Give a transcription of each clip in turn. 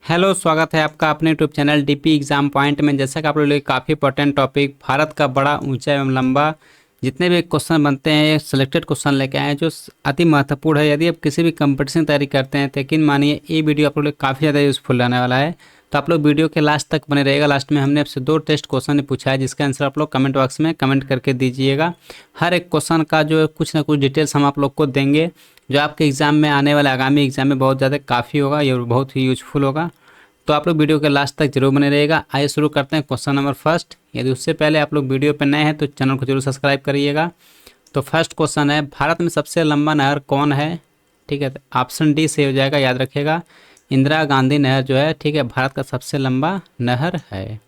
Hello, स्वागत है आपका अपने YouTube channel DP exam point में। जैसा कि आप लोग काफ़ी इंपॉर्टेंट टॉपिक भारत का बड़ा ऊंचा एवं लंबा जितने भी क्वेश्चन बनते हैं ये सिलेक्टेड क्वेश्चन लेके आए हैं जो अति महत्वपूर्ण है। यदि आप किसी भी कंपटीशन की तैयारी करते हैं तो यकीन मानिए ये वीडियो आप लोग काफ़ी ज़्यादा यूजफुल रहने वाला है। तो आप लोग वीडियो के लास्ट तक बने रहेगा। लास्ट में हमने आपसे 2 टेस्ट क्वेश्चन पूछा है जिसका आंसर आप लोग कमेंट बॉक्स में कमेंट करके दीजिएगा। हर एक क्वेश्चन का जो है कुछ ना कुछ डिटेल्स हम आप लोग को देंगे जो आपके एग्ज़ाम में आने वाले आगामी एग्जाम में बहुत ज़्यादा काफ़ी होगा, ये बहुत ही यूजफुल होगा। तो आप लोग वीडियो के लास्ट तक जरूर बने रहेगा। आइए शुरू करते हैं क्वेश्चन नंबर फर्स्ट। यदि उससे पहले आप लोग वीडियो पर नए हैं तो चैनल को जरूर सब्सक्राइब करिएगा। तो फर्स्ट क्वेश्चन है, भारत में सबसे लंबा नहर कौन है? ठीक है, तो ऑप्शन डी से हो जाएगा, याद रखिएगा। इंदिरा गांधी नहर जो है, ठीक है, भारत का सबसे लंबा नहर है।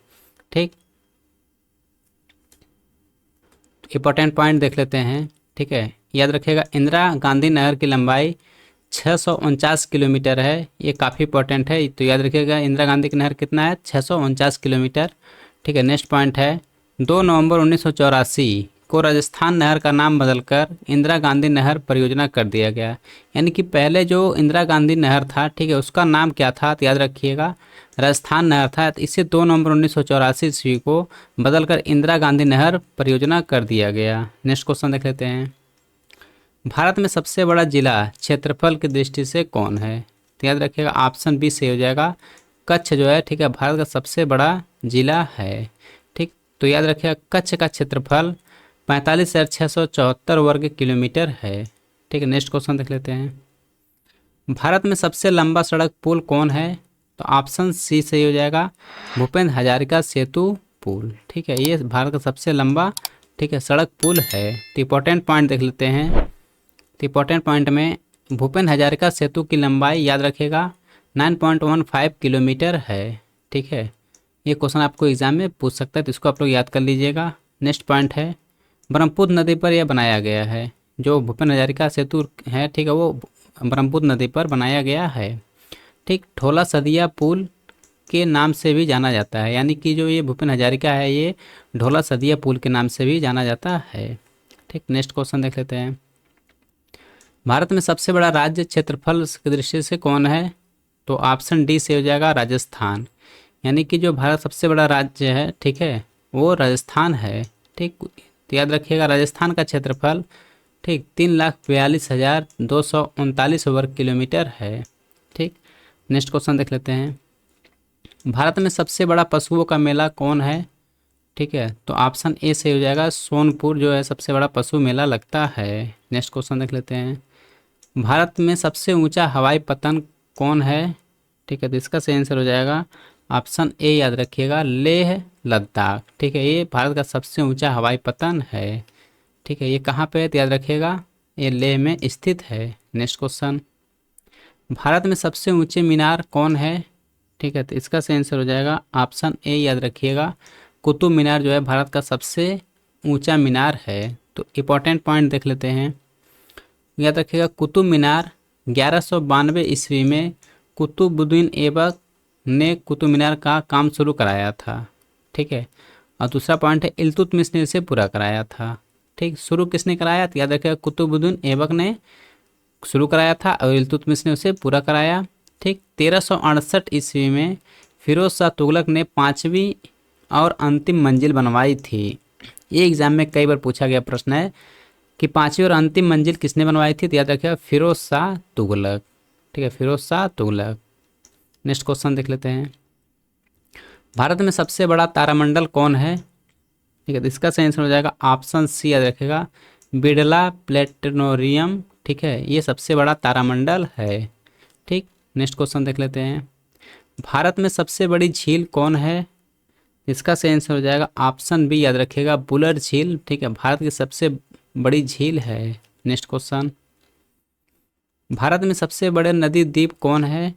ठीक, इंपॉर्टेंट पॉइंट देख लेते हैं। ठीक है, याद रखिएगा इंदिरा गांधी नहर की लंबाई 649 किलोमीटर है। ये काफ़ी इंपॉर्टेंट है, तो याद रखिएगा इंदिरा गांधी की नहर कितना है, 649 किलोमीटर। ठीक है, नेक्स्ट पॉइंट है, 2 नवंबर 1984 को राजस्थान नहर का नाम बदलकर इंदिरा गांधी नहर परियोजना कर दिया गया। यानी कि पहले जो इंदिरा गांधी नहर था, ठीक है, उसका नाम क्या था? तो याद रखिएगा राजस्थान नहर था। तो इसे 2 नवंबर 1984 ईस्वी को बदलकर इंदिरा गांधी नहर परियोजना कर दिया गया। नेक्स्ट क्वेश्चन देख लेते हैं, भारत में सबसे बड़ा जिला क्षेत्रफल की दृष्टि से कौन है? तो याद रखिएगा ऑप्शन बी से हो जाएगा, कच्छ जो है, ठीक है, भारत का सबसे बड़ा जिला है। ठीक, तो याद रखिएगा कच्छ का क्षेत्रफल 45,674 वर्ग किलोमीटर है। ठीक है, नेक्स्ट क्वेश्चन देख लेते हैं, भारत में सबसे लंबा सड़क पुल कौन है? तो ऑप्शन सी से हो जाएगा, भूपेंद्र हजारिका सेतु पुल। ठीक है, ये भारत का सबसे लंबा, ठीक है, सड़क पुल है। तो इंपॉर्टेंट पॉइंट देख लेते हैं। तो इंपॉर्टेंट पॉइंट में भूपेन हजारिका सेतु की लंबाई याद रखेगा 9.15 किलोमीटर है। ठीक है, ये क्वेश्चन आपको एग्जाम में पूछ सकता है, तो इसको आप लोग याद कर लीजिएगा। नेक्स्ट पॉइंट है, ब्रह्मपुत्र नदी पर यह बनाया गया है। जो भूपेन हजारिका सेतु है, ठीक है, वो ब्रह्मपुत्र नदी पर बनाया गया है। ठीक, ढोला सदिया पुल के नाम से भी जाना जाता है। यानी कि जो ये भूपेन हजारिका है ये ढोला सदिया पुल के नाम से भी जाना जाता है। ठीक, नेक्स्ट क्वेश्चन देख लेते हैं, भारत में सबसे बड़ा राज्य क्षेत्रफल की दृष्टि से कौन है? तो ऑप्शन डी से हो जाएगा, राजस्थान। यानी कि जो भारत सबसे बड़ा राज्य है, ठीक है, वो राजस्थान है। ठीक, तो याद रखिएगा राजस्थान का क्षेत्रफल, ठीक, 3,42,239 वर्ग किलोमीटर है। ठीक, नेक्स्ट क्वेश्चन देख लेते हैं, भारत में सबसे बड़ा पशुओं का मेला कौन है? ठीक है, तो ऑप्शन ए से हो जाएगा, सोनपुर जो है सबसे बड़ा पशु मेला लगता है। नेक्स्ट क्वेश्चन देख लेते हैं, भारत में सबसे ऊंचा हवाई पतन कौन है? ठीक है, तो इसका सही आंसर हो जाएगा ऑप्शन ए, याद रखिएगा, लेह लद्दाख। ठीक है, ये भारत का सबसे ऊंचा हवाई पतन है। ठीक है, ये कहाँ पे है? तो याद रखिएगा ये लेह में स्थित है। नेक्स्ट क्वेश्चन, भारत में सबसे ऊंचे मीनार कौन है? ठीक है, तो इसका सही आंसर हो जाएगा ऑप्शन ए, याद रखिएगा, कुतुब मीनार जो है भारत का सबसे ऊंचा मीनार है। तो इंपॉर्टेंट पॉइंट देख लेते हैं, याद रखिएगा कुतुब मीनार 1192 ईस्वी में कुतुबुद्दीन ऐबक ने कुतुब मीनार का काम शुरू कराया था। ठीक है, और दूसरा पॉइंट है इल्तुतमिश ने इसे पूरा कराया था। ठीक, शुरू किसने कराया? तो याद रखिएगा कुतुबुद्दीन ऐबक ने शुरू कराया था और इल्तुतमिश ने उसे पूरा कराया। ठीक, 1368 ईस्वी में फिरोज शाह तुगलक ने 5वीं और अंतिम मंजिल बनवाई थी। ये एग्जाम में कई बार पूछा गया प्रश्न है कि 5वीं और अंतिम मंजिल किसने बनवाई थी? तो याद रखिएगा फिरोज शाह तुगलक। ठीक है, फिरोज शाह तुगलक। नेक्स्ट क्वेश्चन देख लेते हैं, भारत में सबसे बड़ा तारामंडल कौन है? ठीक है, तो इसका सही आंसर हो जाएगा ऑप्शन सी, याद रखिएगा, बिरला प्लेनेटोरियम। ठीक है, ये सबसे बड़ा तारामंडल है। ठीक, नेक्स्ट क्वेश्चन देख लेते हैं, भारत में सबसे बड़ी झील कौन है? इसका सही आंसर हो जाएगा ऑप्शन बी, याद रखिएगा, बुलर झील। ठीक है, भारत की सबसे बड़ी झील है। नेक्स्ट क्वेश्चन, भारत में सबसे बड़े नदी द्वीप कौन है?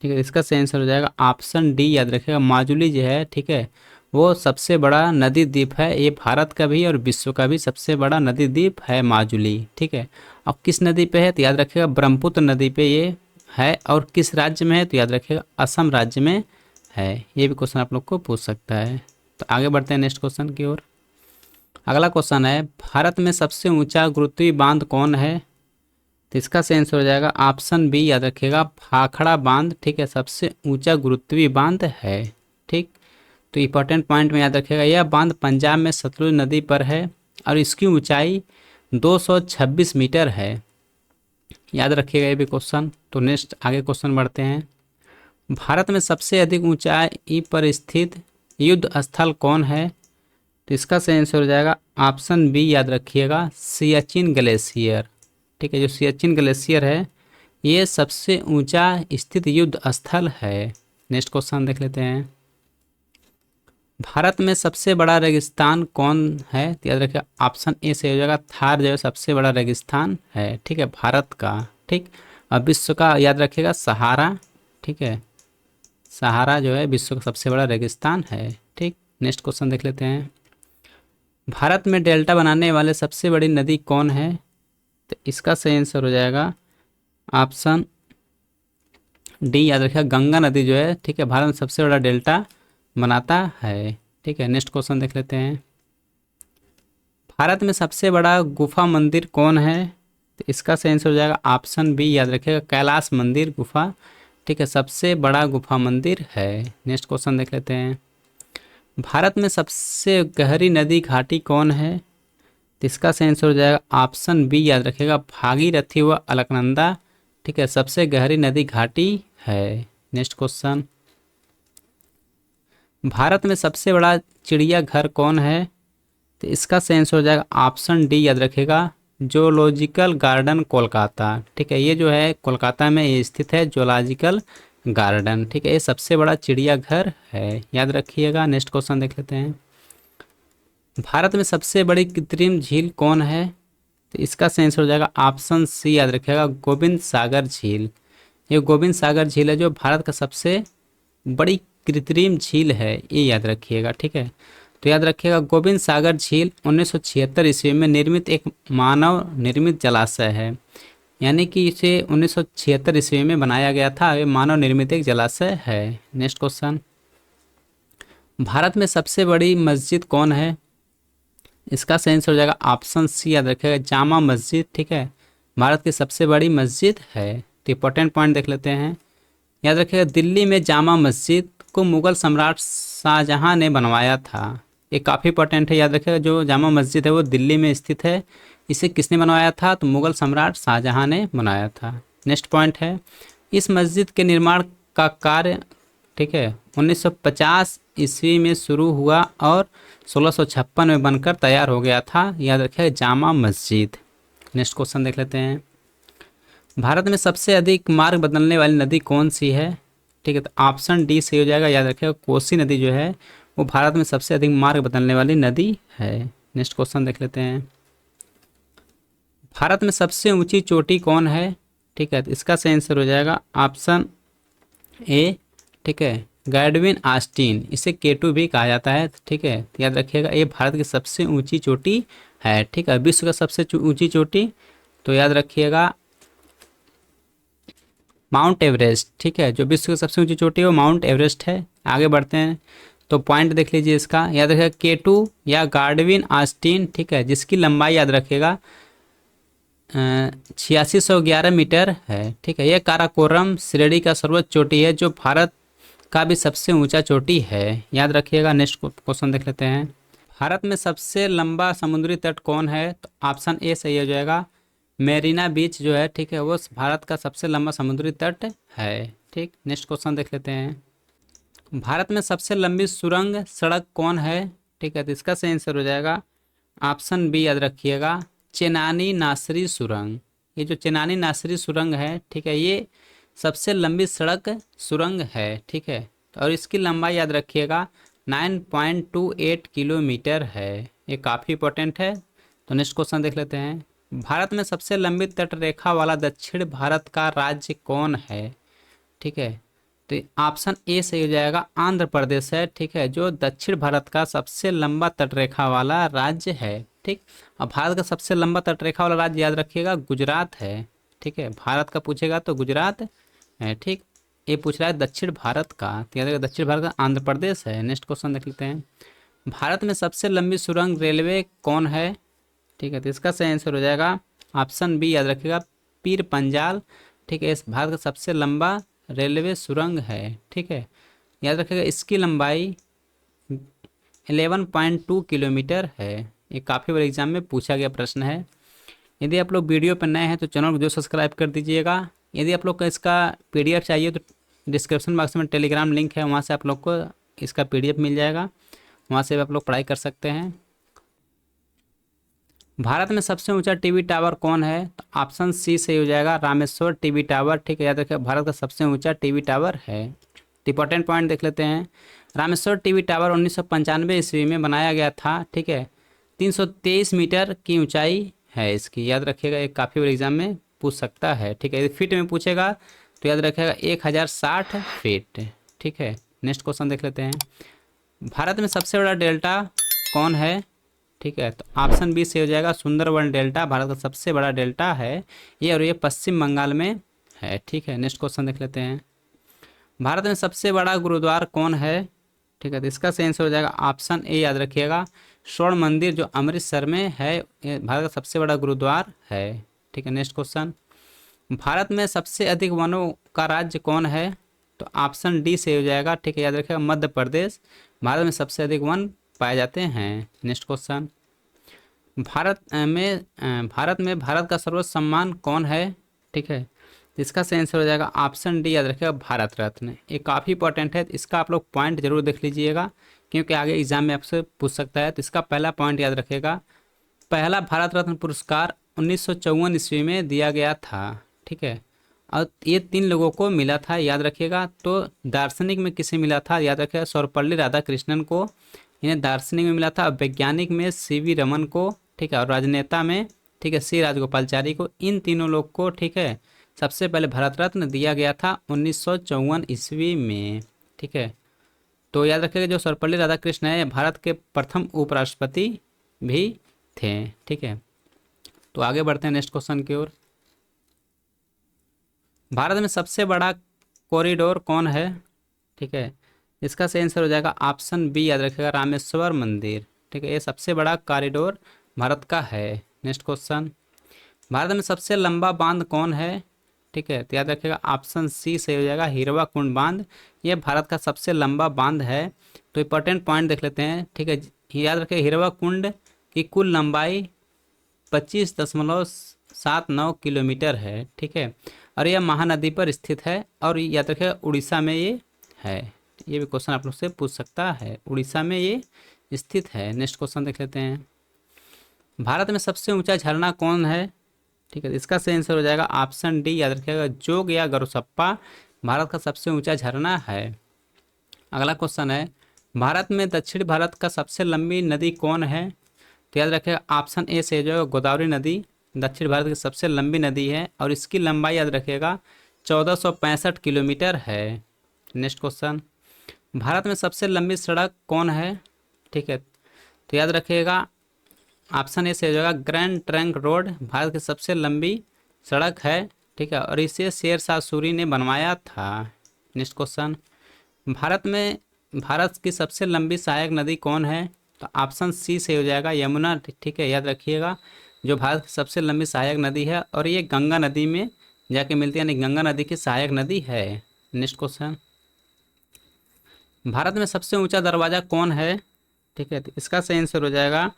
ठीक है, इसका सही आंसर हो जाएगा ऑप्शन डी, याद रखिएगा, माजुली जो है, ठीक है, वो सबसे बड़ा नदी द्वीप है। ये भारत का भी और विश्व का भी सबसे बड़ा नदी द्वीप है माजुली। ठीक है, और किस नदी पे है? तो याद रखिएगा ब्रह्मपुत्र नदी पे ये है। और किस राज्य में है? तो याद रखिएगा असम राज्य में है। ये भी क्वेश्चन आप लोग को पूछ सकता है। तो आगे बढ़ते हैं नेक्स्ट क्वेश्चन की ओर। अगला क्वेश्चन है, भारत में सबसे ऊंचा गुरुत्वीय बांध कौन है? तो तो इसका सही आंसर हो जाएगा ऑप्शन बी, याद रखिएगा भाखड़ा बांध, ठीक है, सबसे ऊंचा गुरुत्वीय बांध है। ठीक, तो इंपॉर्टेंट पॉइंट में याद रखिएगा, यह बांध पंजाब में सतलुज नदी पर है और इसकी ऊंचाई 226 मीटर है। याद रखिएगा ये भी क्वेश्चन। तो नेक्स्ट आगे क्वेश्चन बढ़ते हैं। भारत में सबसे अधिक ऊंचाई पर स्थित युद्ध स्थल कौन है? तो इसका सही आंसर हो जाएगा ऑप्शन बी, याद रखिएगा सियाचिन ग्लेशियर। ठीक है, जो सियाचिन ग्लेशियर है ये सबसे ऊंचा स्थित युद्ध स्थल है। नेक्स्ट क्वेश्चन देख लेते हैं। भारत में सबसे बड़ा रेगिस्तान कौन है? तो याद रखिए ऑप्शन ए से हो जाएगा थार, जो है सबसे बड़ा रेगिस्तान है। ठीक है, भारत का। ठीक, अब विश्व का याद रखिएगा सहारा। ठीक है, सहारा जो है विश्व का सबसे बड़ा रेगिस्तान है। ठीक, नेक्स्ट क्वेश्चन देख लेते हैं। भारत में डेल्टा बनाने वाले सबसे बड़ी नदी कौन है? तो इसका सही आंसर हो जाएगा ऑप्शन डी, याद रखिएगा गंगा नदी जो है, ठीक है, भारत में सबसे बड़ा डेल्टा बनाता है। ठीक है, नेक्स्ट क्वेश्चन देख लेते हैं। भारत में सबसे बड़ा गुफा मंदिर कौन है? तो इसका सही आंसर हो जाएगा ऑप्शन बी, याद रखिएगा कैलाश मंदिर गुफा। ठीक है, सबसे बड़ा गुफा मंदिर है। नेक्स्ट क्वेश्चन देख लेते हैं। भारत में सबसे गहरी नदी घाटी कौन है? तो इसका सही आंसर हो जाएगा ऑप्शन बी, याद रखिएगा भागीरथी व अलकनंदा। ठीक है, सबसे गहरी नदी घाटी है। Next question. भारत में सबसे बड़ा चिड़ियाघर कौन है? तो इसका सही आंसर हो जाएगा ऑप्शन डी, याद रखिएगा जूलॉजिकल गार्डन कोलकाता। ठीक है, ये जो है कोलकाता में ये स्थित है जूलॉजिकल गार्डन। ठीक है, ये सबसे बड़ा चिड़ियाघर है, याद रखिएगा। नेक्स्ट क्वेश्चन देख लेते हैं। भारत में सबसे बड़ी कृत्रिम झील कौन है? तो इसका सही आंसर हो जाएगा ऑप्शन सी, याद रखिएगा गोविंद सागर झील। ये गोविंद सागर झील है जो भारत का सबसे बड़ी कृत्रिम झील है, ये याद रखिएगा। ठीक है, तो याद रखिएगा गोविंद सागर झील 1976 ईस्वी में निर्मित एक मानव निर्मित जलाशय है। यानी कि इसे 1976 ईस्वी में बनाया गया था, ये मानव निर्मित एक जलाशय है। Next question. भारत में सबसे बड़ी मस्जिद कौन है? इसका सही आंसर हो जाएगा ऑप्शन सी, याद रखिएगा जामा मस्जिद। ठीक है, भारत की सबसे बड़ी मस्जिद है। तो इंपॉर्टेंट पॉइंट देख लेते हैं। याद रखिएगा दिल्ली में जामा मस्जिद को मुगल सम्राट शाहजहां ने बनवाया था। ये काफ़ी इंपॉर्टेंट है, याद रखिएगा जो जामा मस्जिद है वो दिल्ली में स्थित है। इसे किसने बनवाया था? तो मुगल सम्राट शाहजहां ने बनाया था। नेक्स्ट पॉइंट है, इस मस्जिद के निर्माण का कार्य, ठीक है, 1950 ईस्वी में शुरू हुआ और 1656 में बनकर तैयार हो गया था। याद रखिएगा जामा मस्जिद। नेक्स्ट क्वेश्चन देख लेते हैं। भारत में सबसे अधिक मार्ग बदलने वाली नदी कौन सी है? ठीक है, तो ऑप्शन डी सही हो जाएगा। याद रखिएगा कोसी नदी जो है वो भारत में सबसे अधिक मार्ग बदलने वाली नदी है। नेक्स्ट क्वेश्चन देख लेते हैं। भारत में सबसे ऊंची चोटी कौन है? ठीक है, तो इसका सही आंसर हो जाएगा ऑप्शन ए, ठीक है, गैडविन आस्टीन। इसे केटू भी कहा जाता है। ठीक है, तो याद रखिएगा ये भारत की सबसे ऊंची चोटी है। ठीक है, विश्व का सबसे ऊंची चोटी तो याद रखिएगा माउंट एवरेस्ट। ठीक है, जो विश्व की सबसे ऊंची चोटी है वो माउंट एवरेस्ट है। आगे बढ़ते हैं तो पॉइंट देख लीजिए इसका। याद रखिएगा केटू या गार्डविन आस्टीन। ठीक है, जिसकी लंबाई याद रखिएगा 8611 मीटर है। ठीक है, यह काराकोरम श्रेणी का सर्वोच्च चोटी है जो भारत का भी सबसे ऊंचा चोटी है। याद रखिएगा। नेक्स्ट क्वेश्चन देख लेते हैं। भारत में सबसे लंबा समुद्री तट कौन है? तो ऑप्शन ए सही हो जाएगा मेरीना बीच जो है, ठीक है, वो भारत का सबसे लंबा समुद्री तट है। ठीक, नेक्स्ट क्वेश्चन देख लेते हैं। भारत में सबसे लंबी सुरंग सड़क कौन है? ठीक है, तो इसका सही आंसर हो जाएगा ऑप्शन बी, याद रखिएगा चेनानी नासरी सुरंग। ये जो चेनानी नासरी सुरंग है, ठीक है, ये सबसे लंबी सड़क सुरंग है। ठीक है, और इसकी लंबाई याद रखिएगा 9.28 किलोमीटर है। ये काफ़ी इंपॉर्टेंट है। तो नेक्स्ट क्वेश्चन देख लेते हैं। भारत में सबसे लंबी तट रेखा वाला दक्षिण भारत का राज्य कौन है? ठीक है, तो ऑप्शन ए सही हो जाएगा आंध्र प्रदेश है। ठीक है, जो दक्षिण भारत का सबसे लंबा तटरेखा वाला राज्य है। ठीक, अब भारत का सबसे लंबा तटरेखा वाला राज्य याद रखिएगा गुजरात है। ठीक है, भारत का पूछेगा तो गुजरात है। ठीक, ये पूछ रहा है दक्षिण भारत का, तो याद रखिएगा दक्षिण भारत का आंध्र प्रदेश है। नेक्स्ट क्वेश्चन देख लेते हैं। भारत में सबसे लंबी सुरंग रेलवे कौन है? ठीक है, तो इसका सही आंसर हो जाएगा ऑप्शन बी, याद रखिएगा पीर पंजाल, ठीक है, इस भारत का सबसे लंबा रेलवे सुरंग है। ठीक है, याद रखिएगा इसकी लंबाई 11.2 किलोमीटर है। ये काफ़ी बार एग्जाम में पूछा गया प्रश्न है। यदि आप लोग वीडियो पर नए हैं तो चैनल को जो सब्सक्राइब कर दीजिएगा। यदि आप लोग को इसका पीडीएफ चाहिए तो डिस्क्रिप्शन बॉक्स में टेलीग्राम लिंक है, वहाँ से आप लोग को इसका पीडीएफ मिल जाएगा, वहाँ से आप लोग पढ़ाई कर सकते हैं। भारत में सबसे ऊंचा टीवी टावर कौन है? तो ऑप्शन सी सही हो जाएगा, रामेश्वर टीवी टावर। ठीक है, याद रखिए भारत का सबसे ऊंचा टीवी टावर है। इंपॉर्टेंट पॉइंट देख लेते हैं। रामेश्वर टीवी टावर 1995 ईस्वी में बनाया गया था। ठीक है, 323 मीटर की ऊंचाई है इसकी, याद रखिएगा, एक काफ़ी बड़े एग्जाम में पूछ सकता है। ठीक है, यदि फीट में पूछेगा तो याद रखिएगा 1060 फीट। ठीक है, नेक्स्ट क्वेश्चन देख लेते हैं। भारत में सबसे बड़ा डेल्टा कौन है? ठीक है, तो ऑप्शन बी से हो जाएगा, सुंदरबन डेल्टा भारत का सबसे बड़ा डेल्टा है ये, और ये पश्चिम बंगाल में है। ठीक है, नेक्स्ट क्वेश्चन देख लेते हैं। भारत में सबसे बड़ा गुरुद्वार कौन है? ठीक है, तो इसका सही आंसर हो जाएगा ऑप्शन ए, याद रखिएगा, स्वर्ण मंदिर जो अमृतसर में है, ये भारत का सबसे बड़ा गुरुद्वार है। ठीक है, नेक्स्ट क्वेश्चन। भारत में सबसे अधिक वनों का राज्य कौन है? तो ऑप्शन डी से हो जाएगा। ठीक है, याद रखिएगा मध्य प्रदेश भारत में सबसे अधिक वन पाए जाते हैं। Next question. भारत में भारत का सर्वोच्च सम्मान कौन है? ठीक है, इसका सही आंसर हो जाएगा ऑप्शन डी, याद रखिएगा भारत रत्न। ये काफ़ी इंपॉर्टेंट है, इसका आप लोग पॉइंट जरूर देख लीजिएगा क्योंकि आगे एग्जाम में आपसे पूछ सकता है। तो इसका पहला पॉइंट याद रखिएगा, पहला भारत रत्न पुरस्कार 1954 ईस्वी में दिया गया था। ठीक है, और ये 3 लोगों को मिला था, याद रखिएगा। तो दार्शनिक में किसे मिला था? याद रखिएगा सर्वपल्ली राधाकृष्णन को, इन्हें दार्शनिक में मिला था। वैज्ञानिक में सीवी रमन को, ठीक है, और राजनेता में, ठीक है, सी राजगोपालचारी को। इन तीनों लोग को, ठीक है, सबसे पहले भारत रत्न दिया गया था 1954 ईस्वी में। ठीक है, तो याद रखिएगा जो सर्वपल्ली राधाकृष्ण है भारत के प्रथम उपराष्ट्रपति भी थे। ठीक है, तो आगे बढ़ते हैं नेक्स्ट क्वेश्चन की ओर। भारत में सबसे बड़ा कॉरिडोर कौन है? ठीक है, इसका सही आंसर हो जाएगा ऑप्शन बी, याद रखिएगा रामेश्वर मंदिर। ठीक है, ये सबसे बड़ा कॉरिडोर भारत का है। Next question. भारत में सबसे लंबा बांध कौन है? ठीक है, तो याद रखिएगा ऑप्शन सी सही हो जाएगा, हिरवा कुंड बांध। ये भारत का सबसे लंबा बांध है। तो इंपॉर्टेंट पॉइंट देख लेते हैं। ठीक है, याद रखिए हिरवा कुंड की कुल लंबाई 25.79 किलोमीटर है। ठीक है, और यह महानदी पर स्थित है, और याद रखिएगा उड़ीसा में ये है। ये भी क्वेश्चन आप लोग से पूछ सकता है, उड़ीसा में ये स्थित है। नेक्स्ट क्वेश्चन देख लेते हैं। भारत में सबसे ऊंचा झरना कौन है? ठीक है, इसका सही आंसर हो जाएगा ऑप्शन डी, याद रखिएगा जोग या गरुसप्पा भारत का सबसे ऊंचा झरना है। अगला क्वेश्चन है, भारत में दक्षिण भारत का सबसे लंबी नदी कौन है? तो याद रखिएगा ऑप्शन ए से जो गोदावरी नदी दक्षिण भारत की सबसे लंबी नदी है, और इसकी लंबाई याद रखिएगा 1465 किलोमीटर है। Next question. भारत में सबसे लंबी सड़क कौन है? ठीक है, तो याद रखिएगा ऑप्शन ए से हो जाएगा ग्रैंड ट्रंक रोड भारत की सबसे लंबी सड़क है। ठीक है, और इसे शेर शाह सूरी ने बनवाया था। Next question. भारत की सबसे लंबी सहायक नदी कौन है? तो ऑप्शन सी से हो जाएगा यमुना। ठीक है, याद रखिएगा जो भारत की सबसे लंबी सहायक नदी है, और ये गंगा नदी में जाके मिलती है, यानी गंगा नदी की सहायक नदी है। Next question. भारत में सबसे ऊंचा दरवाज़ा कौन है? ठीक है, तो इसका सही आंसर हो जाएगा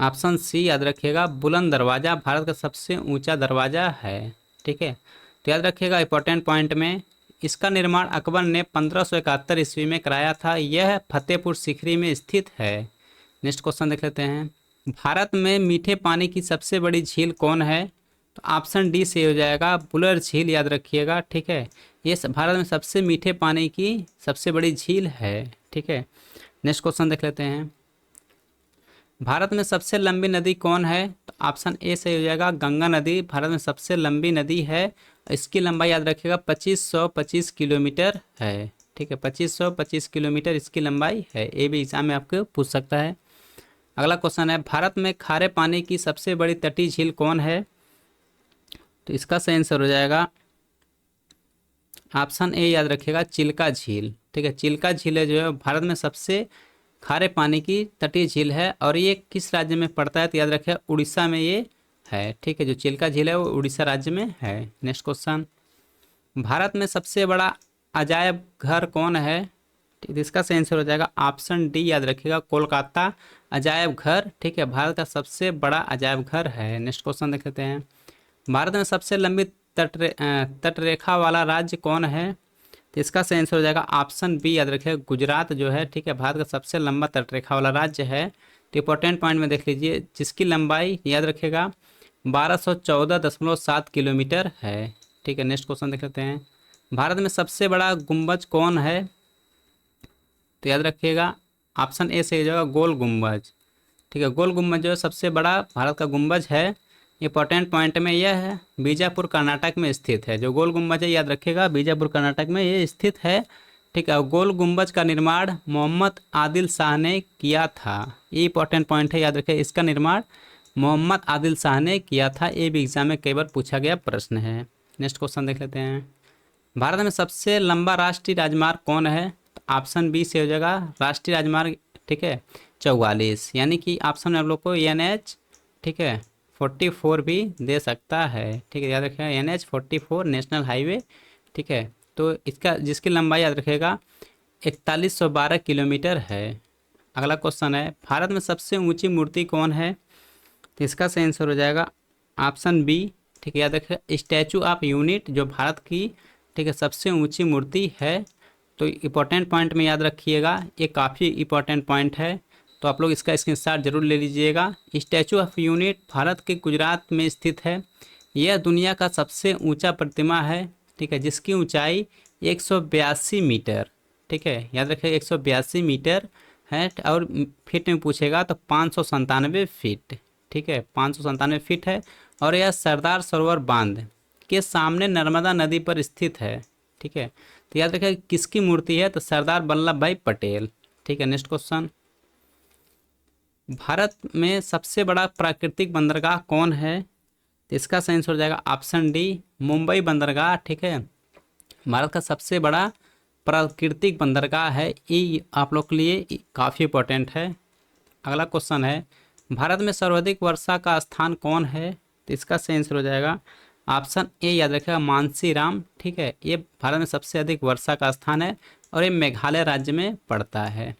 ऑप्शन सी, याद रखिएगा बुलंद दरवाज़ा भारत का सबसे ऊंचा दरवाज़ा है। ठीक है, तो याद रखिएगा इंपॉर्टेंट पॉइंट में, इसका निर्माण अकबर ने 1571 ईस्वी में कराया था। यह फतेहपुर सीकरी में स्थित है। नेक्स्ट क्वेश्चन देख लेते हैं। भारत में मीठे पानी की सबसे बड़ी झील कौन है? तो ऑप्शन डी से हो जाएगा बुलर झील, याद रखिएगा। ठीक है, ये भारत में सबसे मीठे पानी की सबसे बड़ी झील है। ठीक है, नेक्स्ट क्वेश्चन देख लेते हैं। भारत में सबसे लंबी नदी कौन है? तो ऑप्शन ए से हो जाएगा गंगा नदी भारत में सबसे लंबी नदी है। इसकी लंबाई याद रखिएगा 2525 किलोमीटर है। ठीक है, 2525 किलोमीटर इसकी लंबाई है। ये भी एग्जाम में आपको पूछ सकता है। अगला क्वेश्चन है, भारत में खारे पानी की सबसे बड़ी तटीय झील कौन है? तो इसका सही आंसर हो जाएगा ऑप्शन ए, याद रखिएगा चिल्का झील। ठीक है, चिल्का झील है जो है भारत में सबसे खारे पानी की तटीय झील है, और ये किस राज्य में पड़ता है? तो याद रखिएगा उड़ीसा में ये है, ठीक है। जो चिल्का झील है वो उड़ीसा राज्य में है। नेक्स्ट क्वेश्चन, भारत में सबसे बड़ा अजायब घर कौन है? ठीक, इसका सही आंसर हो जाएगा ऑप्शन डी, याद रखिएगा, कोलकाता अजायब घर, ठीक है, भारत का सबसे बड़ा अजायब घर है। नेक्स्ट क्वेश्चन देख लेते हैं, भारत में सबसे लंबी तटरेखा वाला राज्य कौन है? तो इसका सही आंसर हो जाएगा ऑप्शन बी, याद रखिएगा, गुजरात जो है, ठीक है, भारत का सबसे लंबा तटरेखा वाला राज्य है। तो इंपॉर्टेंट पॉइंट में देख लीजिए, जिसकी लंबाई याद रखिएगा 1214.7 किलोमीटर है, ठीक है। नेक्स्ट क्वेश्चन देख लेते हैं, भारत में सबसे बड़ा गुंबज कौन है? तो याद रखिएगा ऑप्शन ए सही हो जाएगा, गोल गुंबज, ठीक है। गोल गुंबज जो है सबसे बड़ा भारत का गुंबज है। इंपॉर्टेंट पॉइंट में यह है, बीजापुर कर्नाटक में स्थित है। जो गोल गुंबज है याद रखिएगा बीजापुर कर्नाटक में ये स्थित है, ठीक है। गोल गुंबज का निर्माण मोहम्मद आदिल शाह ने किया था। ये इंपॉर्टेंट पॉइंट है, याद रखिए, इसका निर्माण मोहम्मद आदिल शाह ने किया था। ये भी एग्जाम में कई बार पूछा गया प्रश्न है। नेक्स्ट क्वेश्चन देख लेते हैं, भारत में सबसे लंबा राष्ट्रीय राजमार्ग कौन है? ऑप्शन बी से हो जाएगा राष्ट्रीय राजमार्ग, ठीक है, 44, यानी कि ऑप्शन में आप लोग को NH, ठीक है, 44 भी दे सकता है, ठीक है। याद रखिएगा NH 44 नेशनल हाईवे, ठीक है। तो इसका जिसकी लंबाई याद रखिएगा 4112 किलोमीटर है। अगला क्वेश्चन है, भारत में सबसे ऊंची मूर्ति कौन है? तो इसका सही आंसर हो जाएगा ऑप्शन बी, ठीक है, याद रखिएगा स्टैचू ऑफ यूनिट, जो भारत की, ठीक है, सबसे ऊंची मूर्ति है। तो इम्पोर्टेंट पॉइंट में याद रखिएगा, ये काफ़ी इम्पोर्टेंट पॉइंट है, तो आप लोग इसका स्क्रीनशॉट जरूर ले लीजिएगा। स्टैचू ऑफ यूनिट भारत के गुजरात में स्थित है। यह दुनिया का सबसे ऊंचा प्रतिमा है, ठीक है, जिसकी ऊंचाई 182 मीटर, ठीक है, याद रखिए 182 मीटर है। और फीट में पूछेगा तो 597 फीट, ठीक है, 597 फीट है। और यह सरदार सरोवर बांध के सामने नर्मदा नदी पर स्थित है, ठीक है। तो याद रखिए किसकी मूर्ति है? तो सरदार वल्लभ भाई पटेल, ठीक है। नेक्स्ट क्वेश्चन, भारत में सबसे बड़ा प्राकृतिक बंदरगाह कौन है? तो इसका सही आंसर हो जाएगा ऑप्शन डी, मुंबई बंदरगाह, ठीक है, भारत का सबसे बड़ा प्राकृतिक बंदरगाह है। ये आप लोग के लिए काफ़ी इंपॉर्टेंट है। अगला क्वेश्चन है, भारत में सर्वाधिक वर्षा का स्थान कौन है? तो इसका सही आंसर हो जाएगा ऑप्शन ए, याद रखिएगा मानसीराम, ठीक है। ये भारत में सबसे अधिक वर्षा का स्थान है और ये मेघालय राज्य में पड़ता है।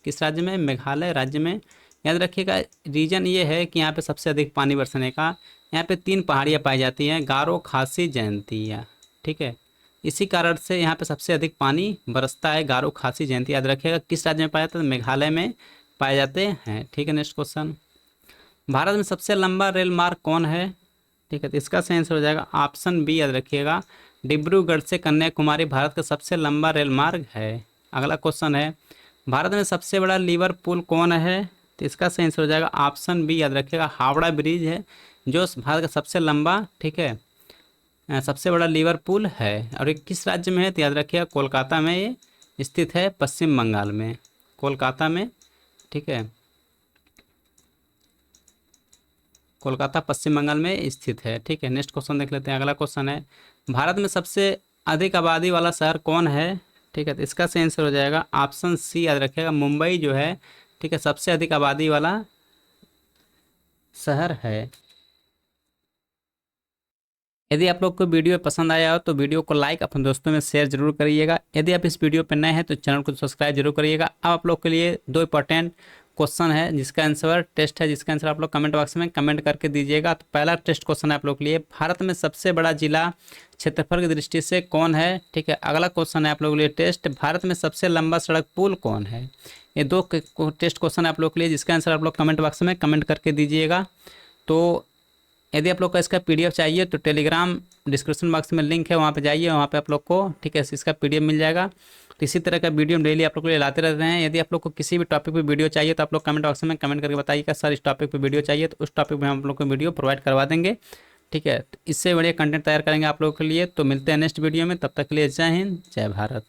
किस राज्य में? मेघालय राज्य में। याद रखिएगा रीजन ये है कि यहाँ पे सबसे अधिक पानी बरसने का, यहाँ पे 3 पहाड़ियाँ पाई जाती हैं, गारो, खासी, जयंतिया, ठीक है। इसी कारण से यहाँ पे सबसे अधिक पानी बरसता है, गारो, खासी, जयंती। याद रखिएगा किस राज्य में पाया जाता है? मेघालय में पाए जाते हैं, ठीक है। नेक्स्ट क्वेश्चन, भारत में सबसे लंबा रेल मार्ग कौन है? ठीक है, तो इसका सही आंसर हो जाएगा ऑप्शन बी, याद रखिएगा डिब्रूगढ़ से कन्याकुमारी भारत का सबसे लंबा रेल मार्ग है। अगला क्वेश्चन है, भारत में सबसे बड़ा लीवर पुल कौन है? तो इसका सही आंसर हो जाएगा ऑप्शन बी, याद रखिएगा हावड़ा ब्रिज है, जो भारत का सबसे लंबा, ठीक है, सबसे बड़ा लीवर पुल है। और ये किस राज्य में है? तो याद रखिएगा कोलकाता में ये स्थित है, पश्चिम बंगाल में, कोलकाता में, ठीक है, कोलकाता पश्चिम बंगाल में स्थित है, ठीक है। नेक्स्ट क्वेश्चन देख लेते हैं। अगला क्वेश्चन है, भारत में सबसे अधिक आबादी वाला शहर कौन है? ठीक है, तो इसका सही आंसर हो जाएगा ऑप्शन सी, याद रखिएगा मुंबई जो है, ठीक है, सबसे अधिक आबादी वाला शहर है। यदि आप लोग को वीडियो पसंद आया हो तो वीडियो को लाइक, अपने दोस्तों में शेयर जरूर करिएगा। यदि आप इस वीडियो पर नए हैं तो चैनल को सब्सक्राइब जरूर करिएगा। अब आप लोग के लिए 2 इंपॉर्टेंट क्वेश्चन है, जिसका आंसर टेस्ट है, जिसका आंसर आप लोग कमेंट बॉक्स में कमेंट करके दीजिएगा। तो पहला टेस्ट क्वेश्चन है आप लोग के लिए, भारत में सबसे बड़ा जिला क्षेत्रफल की दृष्टि से कौन है? ठीक है। अगला क्वेश्चन है आप लोग के लिए टेस्ट, भारत में सबसे लंबा सड़क पुल कौन है? ये 2 टेस्ट क्वेश्चन है आप लोग के लिए, जिसका आंसर आप लोग कमेंट बॉक्स में कमेंट करके दीजिएगा। तो यदि आप लोग को इसका PDF चाहिए तो टेलीग्राम डिस्क्रिप्शन बॉक्स में लिंक है, वहाँ पे जाइए, वहाँ पे आप लोग को, ठीक है, इसका PDF मिल जाएगा। तो इसी तरह का वीडियो हम डेली आप लोग को लिए लाते रहते हैं। यदि आप लोग को किसी भी टॉपिक पे वीडियो चाहिए तो आप लोग कमेंट बॉक्स में कमेंट करके बताइएगा सर इस टॉपिक पे वीडियो चाहिए, तो उस टॉपिक पे हम आप लोग को वीडियो प्रोवाइड करवा देंगे, ठीक है। इससे बढ़िया कंटेंट तैयार करेंगे आप लोगों के लिए। तो मिलते हैं नेक्स्ट वीडियो में, तब तक के लिए जय हिंद, जय भारत।